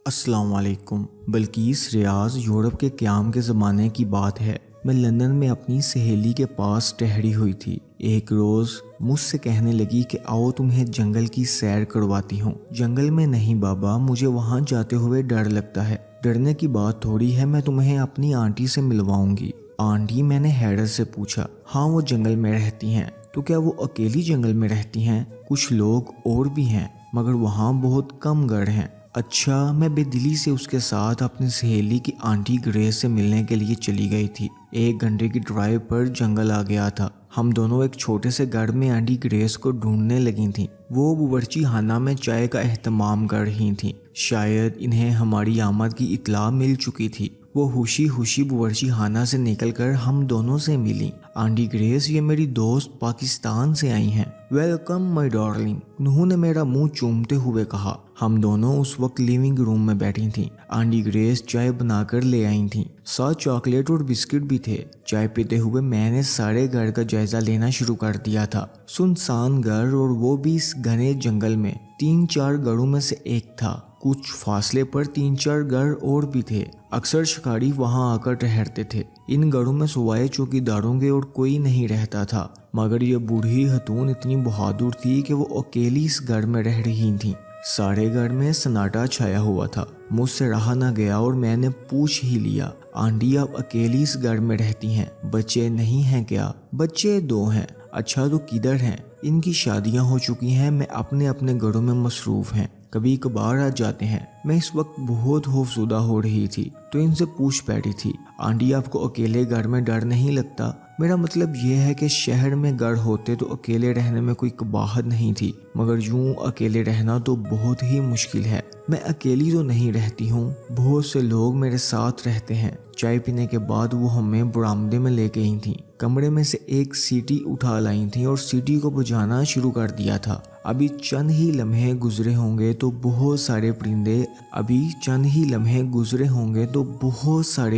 السلام علیکم۔ بلقیس ریاض یورپ کے قیام کے زمانے کی بات ہے۔ میں لندن میں اپنی سہیلی کے پاس ٹہری ہوئی تھی۔ ایک روز مجھ سے کہنے لگی کہ آؤ تمہیں جنگل کی سیر کرواتی ہوں۔ جنگل میں نہیں بابا، مجھے وہاں جاتے ہوئے ڈر لگتا ہے۔ ڈرنے کی بات تھوڑی ہے، میں تمہیں اپنی آنٹی سے ملواؤں گی۔ آنٹی؟ میں نے حیرت سے پوچھا۔ ہاں، وہ جنگل میں رہتی ہیں۔ تو کیا وہ اکیلی جنگل میں رہتی ہیں؟ کچھ لوگ اور بھی ہیں، مگر وہاں بہت کم گھر ہیں۔ اچھا۔ میں بے دلی سے اس کے ساتھ اپنی سہیلی کی آنٹی گریس سے ملنے کے لیے چلی گئی تھی۔ 1 گھنٹے کی ڈرائیو پر جنگل آ گیا تھا۔ ہم دونوں ایک چھوٹے سے گھر میں آنٹی گریس کو ڈھونڈنے لگی تھیں۔ وہ باورچی خانہ میں چائے کا اہتمام کر رہی تھیں۔ شاید انہیں ہماری آمد کی اطلاع مل چکی تھی۔ وہ خوشی خوشی باورچی خانہ سے نکل کر ہم دونوں سے ملی۔ آنٹی گریس، یہ میری دوست پاکستان سے آئی ہیں۔ ویلکم مائی ڈارلنگ، انہوں نے میرا منہ چومتے ہوئے کہا۔ ہم دونوں اس وقت لیونگ روم میں بیٹھی تھیں۔ آنٹی گریس چائے بنا کر لے آئی تھیں، ساتھ چاکلیٹ اور بسکٹ بھی تھے۔ چائے پیتے ہوئے میں نے سارے گھر کا جائزہ لینا شروع کر دیا تھا۔ سنسان گھر، اور وہ بھی اس گھنے جنگل میں۔ 3-4 گھروں میں سے ایک تھا۔ کچھ فاصلے پر 3-4 گھر اور بھی تھے۔ اکثر شکاری وہاں آ کر ٹھہرتے تھے۔ ان گھروں میں سوائے چوکیداروں کے اور کوئی نہیں رہتا تھا، مگر یہ بوڑھی خاتون اتنی بہادر تھی کہ وہ اکیلی اس گھر میں رہ رہی تھیں۔ سارے گھر میں سناٹا چھایا ہوا تھا۔ مجھ سے رہا نہ گیا اور میں نے پوچھ ہی لیا، آنٹی آپ اکیلی اس گھر میں رہتی ہیں؟ بچے نہیں ہیں کیا؟ بچے 2 ہیں۔ اچھا، تو کدھر ہیں؟ ان کی شادیاں ہو چکی ہیں، میں اپنے گھروں میں مصروف ہیں، کبھی کبھار آ جاتے ہیں۔ میں اس وقت بہت خوفزدہ ہو رہی تھی تو ان سے پوچھ بیٹھی تھی، آنٹی آپ کو اکیلے گھر میں ڈر نہیں لگتا؟ میرا مطلب یہ ہے کہ شہر میں گھر ہوتے تو اکیلے رہنے میں کوئی قباحت نہیں تھی، مگر یوں اکیلے رہنا تو بہت ہی مشکل ہے۔ میں اکیلی تو نہیں رہتی ہوں، بہت سے لوگ میرے ساتھ رہتے ہیں۔ چائے پینے کے بعد وہ ہمیں برآمدے میں لے گئی تھیں۔ کمرے میں سے ایک سیٹی اٹھا لائی تھیں اور سیٹی کو بجانا شروع کر دیا تھا۔ ابھی چند ہی لمحے گزرے ہوں گے تو بہت سارے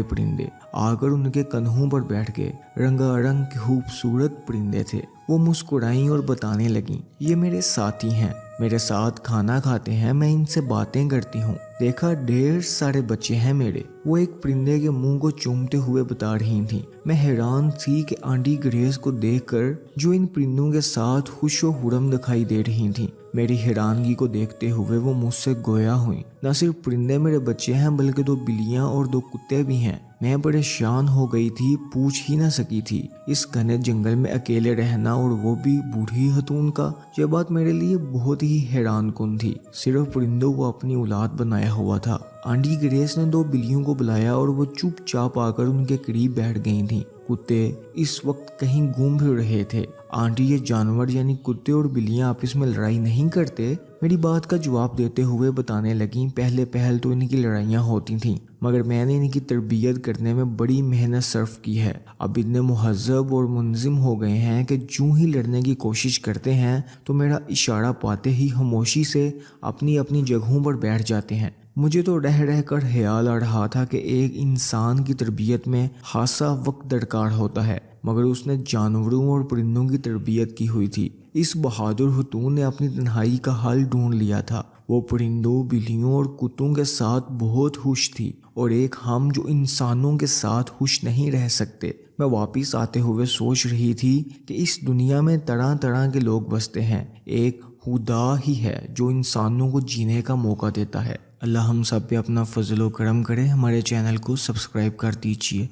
پرندے آ کر ان کے کندھوں پر بیٹھ گئے۔ رنگا رنگ کے خوبصورت پرندے تھے۔ وہ مسکرائیں اور بتانے لگیں، یہ میرے ساتھی ہیں، میرے ساتھ کھانا کھاتے ہیں، میں ان سے باتیں کرتی ہوں۔ دیکھا، ڈھیر سارے بچے ہیں میرے، وہ ایک پرندے کے منہ کو چومتے ہوئے بتا رہی تھیں۔ میں حیران تھی کہ آنٹی گریس کو دیکھ کر جو ان پرندوں کے ساتھ خوش و خرم دکھائی دے رہی تھیں۔ میری حیرانگی کو دیکھتے ہوئے وہ مجھ سے گویا ہوئیں، نہ صرف پرندے میرے بچے ہیں بلکہ 2 بلیاں اور 2 کتے بھی ہیں۔ میں پریشان ہو گئی تھی، پوچھ ہی نہ سکی تھی۔ اس گھنے جنگل میں اکیلے رہنا، اور وہ بھی بوڑھی خاتون کا، یہ بات میرے لیے بہت ہی حیران کن تھی۔ صرف پرندوں کو اپنی اولاد بنایا ہوا تھا۔ آنٹی گریس نے 2 بلیوں کو بلایا اور وہ چپ چاپ آ کر ان کے قریب بیٹھ گئی تھیں۔ کتے اس وقت کہیں گھوم پھر رہے تھے۔ آنٹی، یہ جانور یعنی کتے اور بلیاں آپس میں لڑائی نہیں کرتے؟ میری بات کا جواب دیتے ہوئے بتانے لگیں، پہل تو ان کی لڑائیاں ہوتی تھیں، مگر میں نے ان کی تربیت کرنے میں بڑی محنت صرف کی ہے۔ اب اتنے مہذب اور منظم ہو گئے ہیں کہ جوں ہی لڑنے کی کوشش کرتے ہیں تو میرا اشارہ پاتے ہی خاموشی سے اپنی جگہوں پر بیٹھ جاتے ہیں۔ مجھے تو رہ کر خیال آ رہا تھا کہ ایک انسان کی تربیت میں خاصا وقت درکار ہوتا ہے، مگر اس نے جانوروں اور پرندوں کی تربیت کی ہوئی تھی۔ اس بہادر خاتون نے اپنی تنہائی کا حل ڈھونڈ لیا تھا۔ وہ پرندوں، بلیوں اور کتوں کے ساتھ بہت خوش تھی، اور ایک ہم جو انسانوں کے ساتھ خوش نہیں رہ سکتے۔ میں واپس آتے ہوئے سوچ رہی تھی کہ اس دنیا میں طرح طرح کے لوگ بستے ہیں، ایک خدا ہی ہے جو انسانوں کو جینے کا موقع دیتا ہے۔ اللہ ہم سب پہ اپنا فضل و کرم کرے۔ ہمارے چینل کو سبسکرائب کر دیجیے۔